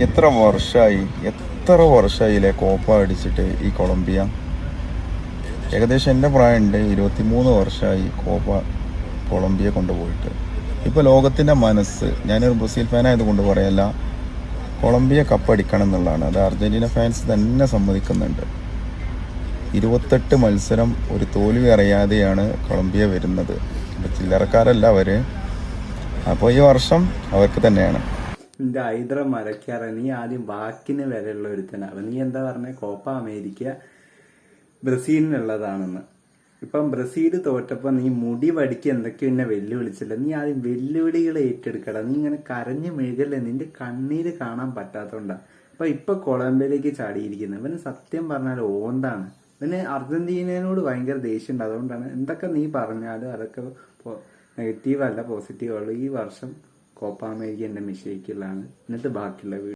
എത്ര വർഷമായില്ലേ കോപ്പ അടിച്ചിട്ട് ഈ കൊളംബിയ. ഏകദേശം എൻ്റെ പ്രായമുണ്ട്, 23 വർഷമായി കോപ്പ കൊളംബിയ കൊണ്ടുപോയിട്ട്. ഇപ്പോൾ ലോകത്തിൻ്റെ മനസ്സ്, ഞാനൊരു ബ്രസീൽ ഫാൻ ആയതുകൊണ്ട് പറയല്ല, കൊളംബിയ കപ്പടിക്കണം എന്നുള്ളതാണ്. അത് അർജൻറ്റീന ഫാൻസ് തന്നെ സമ്മതിക്കുന്നുണ്ട്. 28 മത്സരം ഒരു തോൽവി അറിയാതെയാണ് കൊളംബിയ വരുന്നത്. ചില്ലറക്കാരല്ല അവർ. അപ്പോൾ ഈ വർഷം അവർക്ക് തന്നെയാണ്. നിന്റെ ഹൈദ്ര മരക്കാറ, നീ ആദ്യം വാക്കിന് വിലയുള്ള ഒരുത്തനാണ്. നീ എന്താ പറഞ്ഞ കോപ്പ അമേരിക്ക ബ്രസീലിനുള്ളതാണെന്ന്. ഇപ്പം ബ്രസീൽ തോറ്റപ്പോ നീ മുടി വടിക്ക് എന്തൊക്കെയോ എന്നെ വെല്ലുവിളിച്ചില്ല. നീ ആദ്യം വെല്ലുവിളികളെ ഏറ്റെടുക്കട. നീ ഇങ്ങനെ കരഞ്ഞു മെഴുകല്ലേ, നിന്റെ കണ്ണീര് കാണാൻ പറ്റാത്തോണ്ടാ ഇപ്പൊ കൊളംബിയയിലേക്ക് ചാടിയിരിക്കുന്നത്. ഇവന് സത്യം പറഞ്ഞാൽ ഓന്താണ്. ഇവന് അർജന്റീനയോട് ഭയങ്കര ദേഷ്യമുണ്ട്. അതുകൊണ്ടാണ് എന്തൊക്കെ നീ പറഞ്ഞാലും അതൊക്കെ നെഗറ്റീവ് അല്ല, പോസിറ്റീവ് ഉള്ളു. ഈ വർഷം കോപ്പ അമേരിക്ക എന്റെ മിഷേക്കിലാണ്. എന്നിട്ട് ബാക്കിയുള്ള